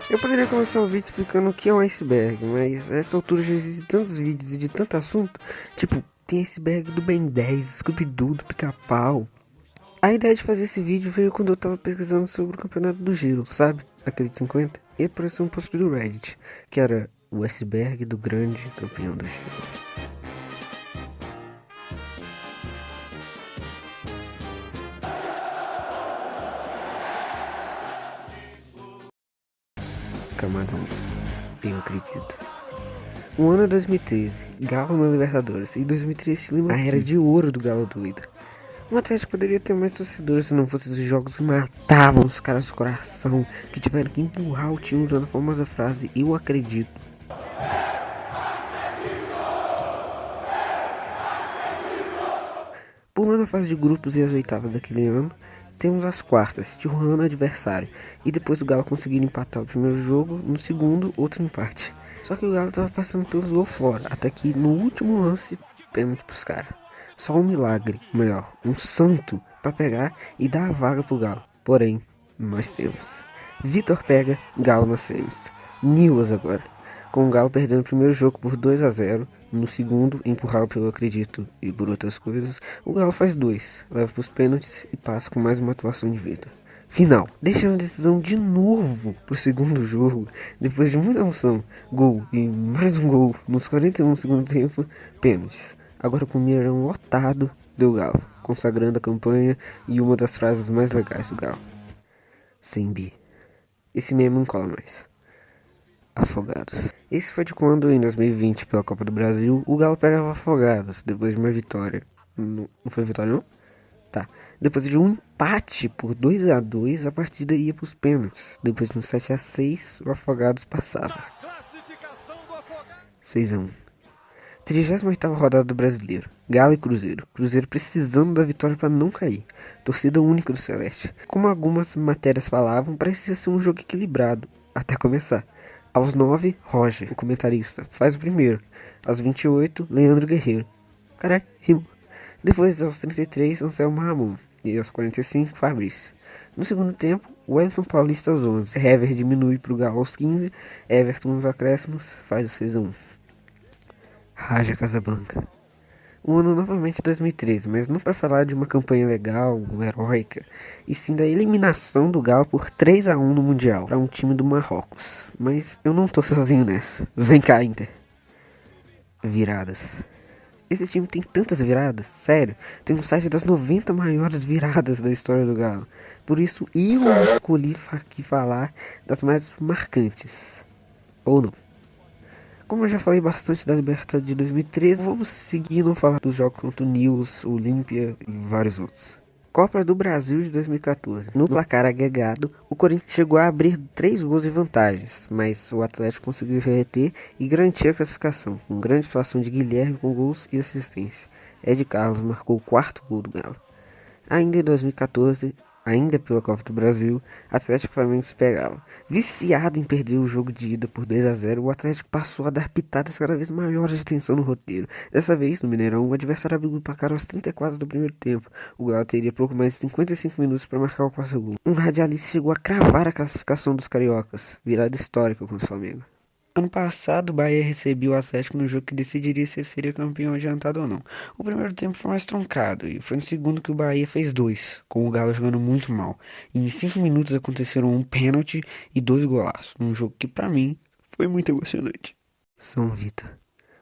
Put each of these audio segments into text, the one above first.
Eu poderia começar o vídeo explicando o que é um iceberg, mas a essa altura já existem tantos vídeos e de tanto assunto. Tipo, tem iceberg do Ben 10, Scooby-Doo, do Pica-Pau. A ideia de fazer esse vídeo veio quando eu tava pesquisando sobre o campeonato do gelo, sabe? Aquele de 50. E apareceu um post do Reddit, que era o iceberg do grande campeão do gelo. Camada 1. Eu acredito. O ano é 2013, Galo na Libertadores, e 2013 se lembra a era de ouro do Galo doido. O Atlético poderia ter mais torcedores se não fossem os jogos que matavam os caras do coração, que tiveram que empurrar o time usando a famosa frase "eu acredito". Pulando a fase de grupos e as oitavas daquele ano, temos as quartas, Tijuana adversário, e depois do Galo conseguir empatar o primeiro jogo, no segundo, outro empate. Só que o Galo tava passando pelos gols fora, até que no último lance, pênalti pros caras. Só um milagre, melhor, um santo, pra pegar e dar a vaga pro Galo. Porém, nós temos Vitor pega, Galo nas semis. Newell's agora, com o Galo perdendo o primeiro jogo por 2-0. No segundo, empurrado pelo acredito e por outras coisas, o Galo faz 2, leva pros pênaltis e passa com mais uma atuação de Vitor. Final, deixando a decisão de novo pro segundo jogo, depois de muita emoção, gol e mais um gol nos 41 do segundo tempo, pênaltis. Agora com o Mineirão lotado, deu Galo, consagrando a campanha e uma das frases mais legais do Galo. Sem bi. Esse meme não cola mais. Afogados. Esse foi de quando, em 2020, pela Copa do Brasil, o Galo pegava Afogados, depois de uma vitória. Não foi vitória não? Tá. Depois de um empate por 2-2, a partida ia para os pênaltis. Depois de um 7-6, o Afogados passava. 6-1. 38ª rodada do Brasileiro. Galo e Cruzeiro. Cruzeiro precisando da vitória para não cair. Torcida única do Celeste. Como algumas matérias falavam, parecia ser um jogo equilibrado, até começar. Aos 9, Roger, o comentarista, faz o primeiro. Aos 28, Leandro Guerreiro. Caralho, rimo. Depois, aos 33, Anselmo Ramon. E aos 45, Fabrício. No segundo tempo, Wellington Paulista aos 11. Hever diminui para o Galo aos 15. Everton nos acréscimos faz o 6-1. Raja Casablanca. O ano novamente 2013, mas não para falar de uma campanha legal, heróica, e sim da eliminação do Galo por 3-1 no Mundial, para um time do Marrocos. Mas eu não tô sozinho nessa. Vem cá, Inter. Viradas. Esse time tem tantas viradas, sério. Tem um site das 90 maiores viradas da história do Galo. Por isso eu escolhi aqui falar das mais marcantes. Ou não. Como eu já falei bastante da Libertadores de 2013, vamos seguir não falar dos jogos contra o Newell's, Olímpia e vários outros. Copa do Brasil de 2014. No placar agregado, o Corinthians chegou a abrir 3 gols de vantagens, mas o Atlético conseguiu reverter e garantir a classificação, com grande atuação de Guilherme com gols e assistência. Ed Carlos marcou o 4º gol do Galo. Ainda em 2014, ainda pela Copa do Brasil, Atlético e Flamengo se pegavam. Viciado em perder o jogo de ida por 2-0, o Atlético passou a dar pitadas cada vez maiores de tensão no roteiro. Dessa vez, no Mineirão, o adversário abriu o placar aos 34 do primeiro tempo. O Galo teria pouco mais de 55 minutos para marcar o 4º gol. Um radialista chegou a cravar a classificação dos cariocas, virada histórica contra o Flamengo. Ano passado, o Bahia recebeu o Atlético no jogo que decidiria se seria campeão adiantado ou não. O primeiro tempo foi mais truncado e foi no segundo que o Bahia fez 2, com o Galo jogando muito mal. E em 5 minutos aconteceram um pênalti e 2 golaços, num jogo que pra mim foi muito emocionante. São Vitor.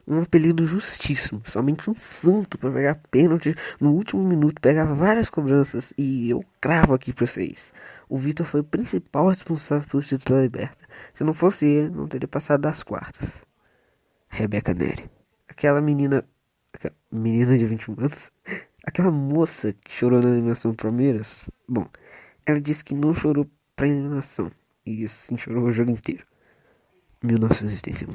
Um apelido justíssimo, somente um santo para pegar pênalti no último minuto, pegar várias cobranças e eu cravo aqui pra vocês. O Vitor foi o principal responsável pelo título da Liberta. Se não fosse ele, não teria passado das quartas. Rebeca Neri. Aquela menina de 21 anos, aquela moça que chorou na eliminação do Palmeiras, bom, ela disse que não chorou pra eliminação, e assim chorou o jogo inteiro. 1981.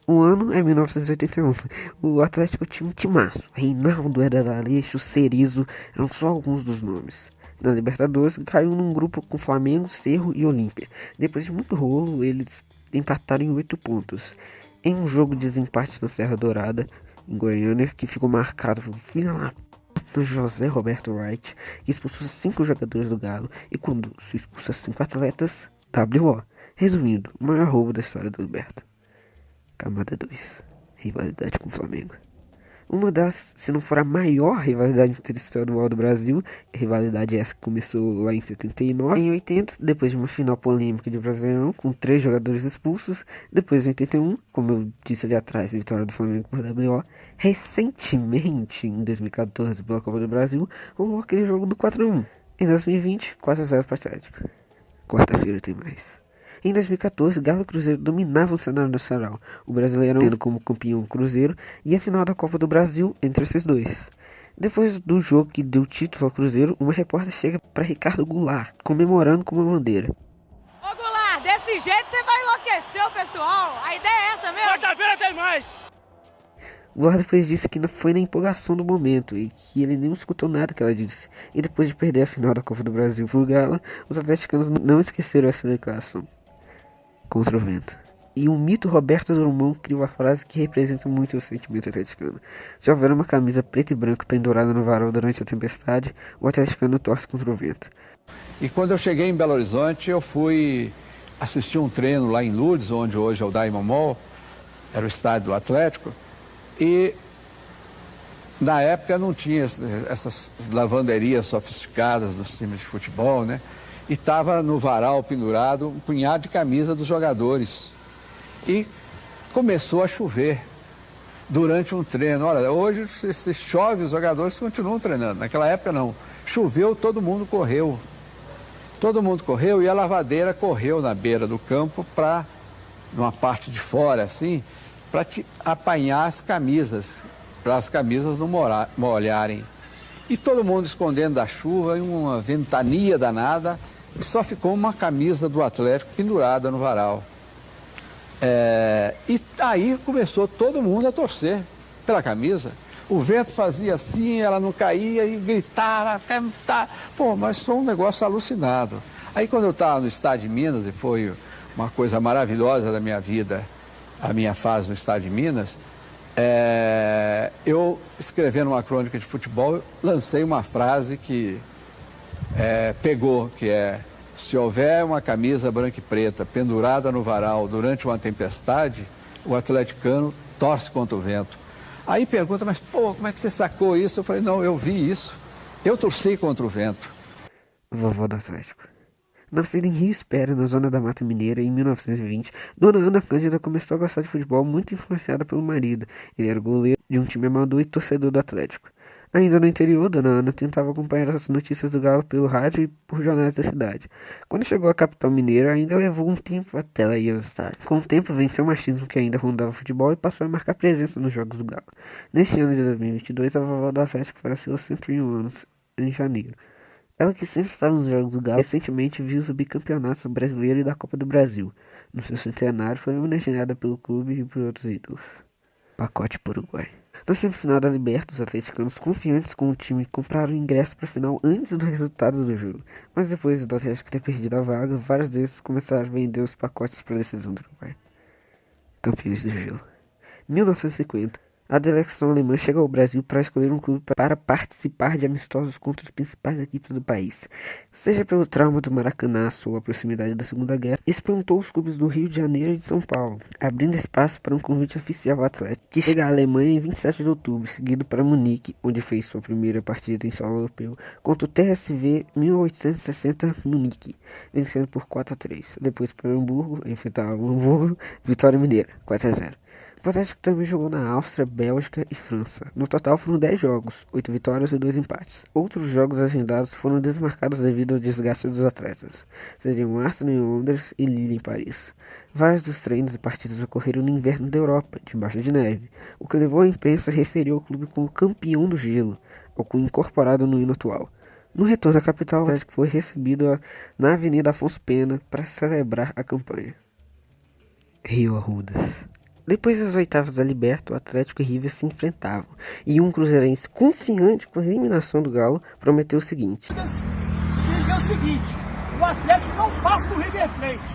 O ano é 1981. O Atlético tinha um timaço. Reinaldo, Era Aleixo, Cerezo eram só alguns dos nomes. Na Libertadores, caiu num grupo com Flamengo, Cerro e Olímpia. Depois de muito rolo, eles empataram em 8 pontos. Em um jogo de desempate na Serra Dourada, em Goiânia, que ficou marcado por filho da puta José Roberto Wright, que expulsou 5 jogadores do Galo. E quando se expulsa 5 atletas, WO. Resumindo, o maior roubo da história do Liberto. Camada 2. Rivalidade com o Flamengo. Uma das, se não for a maior rivalidade interestadual do Brasil, rivalidade essa que começou lá em 79, em 80, depois de uma final polêmica de Brasileirão, com 3 jogadores expulsos, depois em 81, como eu disse ali atrás, a vitória do Flamengo por WO, recentemente, em 2014, pela Copa do Brasil, rolou aquele jogo do 4-1, em 2020, 4-0 para o Atlético. Quarta-feira tem mais. Em 2014, Galo e Cruzeiro dominavam o cenário nacional, o Brasileirão tendo como campeão o Cruzeiro e a final da Copa do Brasil entre esses dois. Depois do jogo que deu título ao Cruzeiro, uma repórter chega para Ricardo Goulart, comemorando com uma bandeira. Ô Goulart, desse jeito você vai enlouquecer o pessoal, a ideia é essa mesmo? Quarta-feira tem mais! Goulart depois disse que não foi na empolgação do momento e que ele nem escutou nada que ela disse. E depois de perder a final da Copa do Brasil pro Galo, os atleticanos não esqueceram essa declaração. Contra o vento. E o mito Roberto Drummond criou a frase que representa muito o sentimento atleticano. Se houver uma camisa preta e branca pendurada no varal durante a tempestade, o atleticano torce contra o vento. E quando eu cheguei em Belo Horizonte, eu fui assistir um treino lá em Lourdes, onde hoje é o Diamond Mall, era o estádio do Atlético, e na época não tinha essas lavanderias sofisticadas dos times de futebol, né? E estava no varal pendurado um punhado de camisa dos jogadores. E começou a chover durante um treino. Olha, hoje se chove, os jogadores continuam treinando. Naquela época não. Choveu, todo mundo correu. Todo mundo correu e a lavadeira correu na beira do campo para, numa parte de fora assim, para apanhar as camisas, para as camisas não molharem. E todo mundo escondendo da chuva, em uma ventania danada, e só ficou uma camisa do Atlético pendurada no varal. E aí começou todo mundo a torcer pela camisa. O vento fazia assim, ela não caía e gritava. Pô, mas foi um negócio alucinado. Aí quando eu estava no Estado de Minas, e foi uma coisa maravilhosa da minha vida, a minha fase no Estado de Minas, eu, escrevendo uma crônica de futebol, lancei uma frase que pegou, que é: se houver uma camisa branca e preta pendurada no varal durante uma tempestade, o atleticano torce contra o vento. Aí pergunta, mas pô, como é que você sacou isso? Eu falei, não, eu vi isso, eu torci contra o vento. Vovó do Atlético. Nascida em Rio Espera, na zona da Mata Mineira, em 1920, Dona Ana Cândida começou a gostar de futebol muito influenciada pelo marido. Ele era goleiro de um time amador e torcedor do Atlético. Ainda no interior, Dona Ana tentava acompanhar as notícias do Galo pelo rádio e por jornais da cidade. Quando chegou à capital mineira, ainda levou um tempo até ela ir ao estádio. Com o tempo, venceu o machismo que ainda rondava o futebol e passou a marcar presença nos jogos do Galo. Neste ano de 2022, a vovó do Atlético faleceu aos 101 anos, em janeiro. Ela, que sempre estava nos jogos do Galo, recentemente viu os bicampeonatos brasileiro e da Copa do Brasil. No seu centenário, foi homenageada pelo clube e por outros ídolos. Pacote para o Uruguai. Na semifinal da Libertadores, os atleticanos, confiantes com o time, compraram o ingresso para a final antes do resultado do jogo. Mas depois do Atlético ter perdido a vaga, vários deles começaram a vender os pacotes para a decisão do Uruguai. Campeões do Gelo. 1950. A delegação alemã chega ao Brasil para escolher um clube para participar de amistosos contra as principais equipes do país. Seja pelo trauma do Maracanã ou a proximidade da Segunda Guerra, espantou os clubes do Rio de Janeiro e de São Paulo, abrindo espaço para um convite oficial ao Atlético, que chega à Alemanha em 27 de outubro, seguido para Munique, onde fez sua primeira partida em solo europeu, contra o TSV 1860 Munique, vencendo por 4-3. Depois para Hamburgo, enfrentar o Hamburgo, vitória mineira, 4-0. O Atlético também jogou na Áustria, Bélgica e França. No total foram 10 jogos, 8 vitórias e 2 empates. Outros jogos agendados foram desmarcados devido ao desgaste dos atletas. Seriam Arsenal em Londres e Lille em Paris. Vários dos treinos e partidas ocorreram no inverno da Europa, debaixo de neve, o que levou a imprensa a referir ao clube como campeão do gelo, algo incorporado no hino atual. No retorno à capital, o Atlético foi recebido na Avenida Afonso Pena para celebrar a campanha. Rio Arrudas. Depois das oitavas da Libertadores, o Atlético e River se enfrentavam, e um cruzeirense confiante com a eliminação do Galo prometeu o seguinte: o Atlético não passa do River Plate,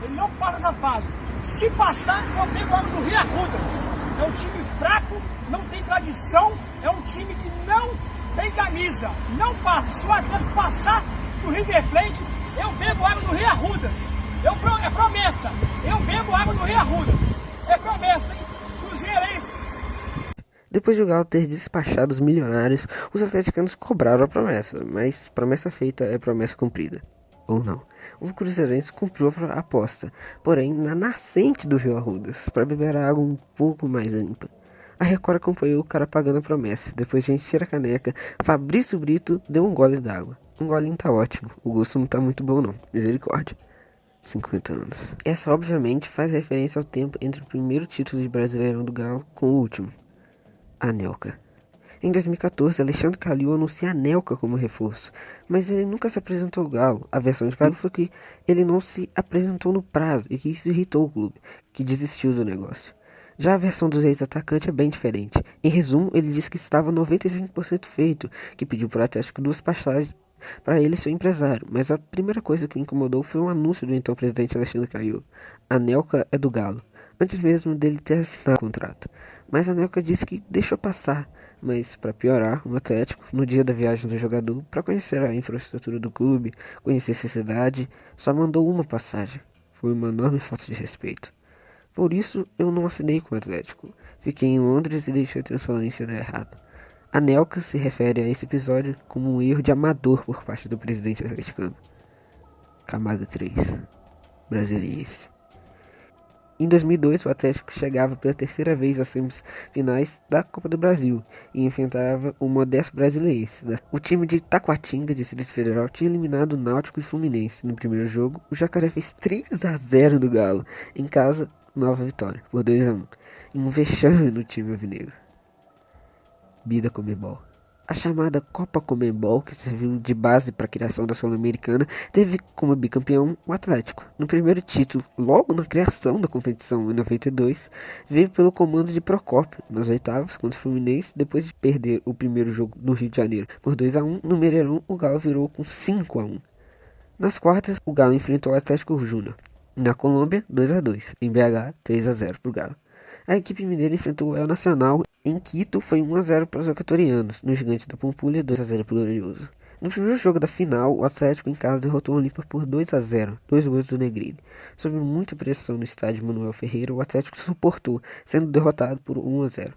ele não passa essa fase. Se passar, eu pego água do Rio Arrudas. É um time fraco, não tem tradição, é um time que não tem camisa, não passa. Se o Atlético passar do River Plate, eu bebo água do Rio Arrudas. É promessa. Eu bebo água do Rio Arrudas. É promessa, hein? Cruzeirense. Depois de o Galo ter despachado os milionários, os atleticanos cobraram a promessa, mas promessa feita é promessa cumprida. Ou não. O Cruzeirense cumpriu a aposta, porém na nascente do Rio Arrudas, para beber a água um pouco mais limpa. A Record acompanhou o cara pagando a promessa. Depois de encher a caneca, Fabrício Brito deu um gole d'água. Um golinho tá ótimo, o gosto não tá muito bom não, misericórdia. 50 anos. Essa obviamente faz referência ao tempo entre o primeiro título de Brasileirão do Galo com o último. Anelka. Em 2014, Alexandre Calil anuncia Anelka como reforço, mas ele nunca se apresentou ao Galo. A versão de Calil foi que ele não se apresentou no prazo e que isso irritou o clube, que desistiu do negócio. Já a versão do ex-atacante é bem diferente. Em resumo, ele disse que estava 95% feito, que pediu para o Atlético 2 passagens para ele ser empresário, mas a primeira coisa que o incomodou foi um anúncio do então presidente Alexandre Calil. Anelka é do Galo, antes mesmo dele ter assinado o contrato. Mas Anelka disse que deixou passar, mas para piorar, o Atlético, no dia da viagem do jogador, para conhecer a infraestrutura do clube, conhecer essa cidade, só mandou uma passagem. Foi uma enorme falta de respeito. Por isso, eu não assinei com o Atlético. Fiquei em Londres e deixei a transferência dar errado. Anelka se refere a esse episódio como um erro de amador por parte do presidente atleticano. Camada 3. Brasiliense. Em 2002, o Atlético chegava pela terceira vez às semifinais da Copa do Brasil e enfrentava o modesto Brasiliense. O time de Taquatinga, Distrito Federal, tinha eliminado o Náutico e Fluminense. No primeiro jogo, o Jacaré fez 3-0 do Galo. Em casa, nova vitória, por 2-1. Um vexame no time alvinegro. Bida Comebol. A chamada Copa Comebol, que serviu de base para a criação da Sul-Americana, teve como bicampeão o Atlético. No primeiro título, logo na criação da competição em 92, veio pelo comando de Procópio, nas oitavas contra o Fluminense, depois de perder o primeiro jogo no Rio de Janeiro por 2-1, no Mineirão o Galo virou com 5-1. Nas quartas, o Galo enfrentou o Atlético Júnior. Na Colômbia, 2-2. Em BH, 3-0 para o Galo. A equipe mineira enfrentou o El Nacional. Em Quito foi 1-0 para os equatorianos. No Gigante da Pampulha, 2-0 para o Glorioso. No primeiro jogo da final, o Atlético em casa derrotou o Olímpia por 2-0, 2 gols do Negrini. Sob muita pressão no estádio Manuel Ferreira, o Atlético suportou, sendo derrotado por 1-0.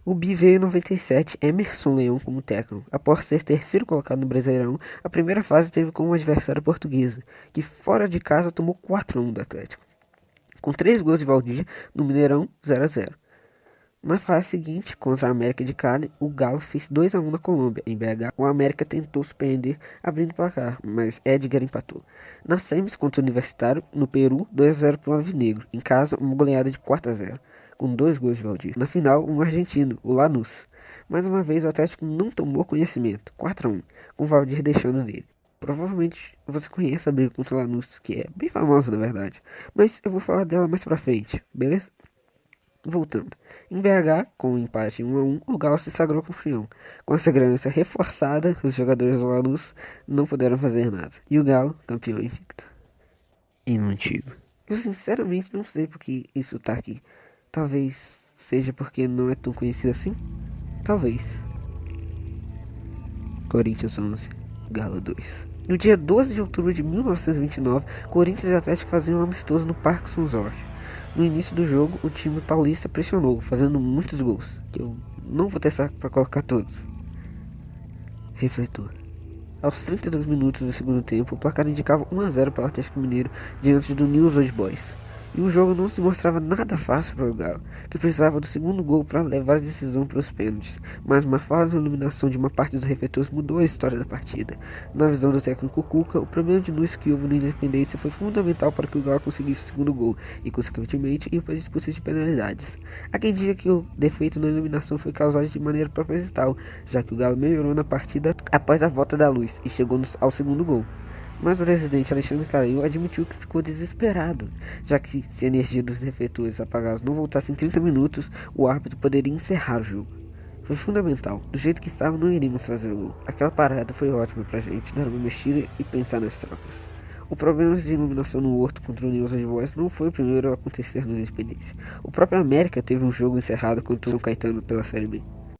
O Bi veio em 97, Emerson Leão como técnico. Após ser terceiro colocado no Brasileirão, a primeira fase teve como adversário a Portuguesa, que fora de casa tomou 4-1 do Atlético, com 3 gols de Valdir, no Mineirão 0-0. Na fase seguinte, contra a América de Cali, o Galo fez 2-1 na Colômbia. Em BH, o América tentou surpreender abrindo o placar, mas Edgar empatou. Na semis, contra o Universitário, no Peru, 2-0 para o Alvinegro. Em casa, uma goleada de 4-0, com 2 gols de Valdir. Na final, um argentino, o Lanús. Mais uma vez, o Atlético não tomou conhecimento, 4-1, com o Valdir deixando dele. Provavelmente você conhece a briga contra o Lanús, que é bem famosa na verdade, mas eu vou falar dela mais pra frente, beleza? Voltando, em BH, com o empate 1-1, o Galo se sagrou campeão. Com a segurança reforçada, os jogadores do Lanús não puderam fazer nada, e o Galo, campeão invicto. E no antigo. Eu sinceramente não sei porque isso tá aqui. Talvez seja porque não é tão conhecido assim? Talvez. Corinthians 11, Galo 2. No dia 12 de outubro de 1929, Corinthians e Atlético faziam um amistoso no Parque São Jorge. No início do jogo, o time paulista pressionou, fazendo muitos gols, que eu não vou ter saco para colocar todos. Refletor. Aos 32 minutos do segundo tempo, o placar indicava 1-0 para o Atlético Mineiro diante do News Old Boys. E o jogo não se mostrava nada fácil para o Galo, que precisava do segundo gol para levar a decisão para os pênaltis, mas uma falha na iluminação de uma parte dos refletores mudou a história da partida. Na visão do técnico Cuca, o problema de luz que houve na Independência foi fundamental para que o Galo conseguisse o segundo gol e, consequentemente, ir para a disputa de penalidades. Há quem diga que o defeito na iluminação foi causado de maneira proposital, já que o Galo melhorou na partida após a volta da luz e chegou ao segundo gol. Mas o presidente Alexandre Calil admitiu que ficou desesperado, já que se a energia dos refletores apagados não voltasse em 30 minutos, o árbitro poderia encerrar o jogo. Foi fundamental, do jeito que estava não iríamos fazer o gol. Aquela parada foi ótima pra gente dar uma mexida e pensar nas trocas. O problema de iluminação no Horto contra o News Old Boys não foi o primeiro a acontecer na Independência. O próprio América teve um jogo encerrado contra o São Caetano pela Série B.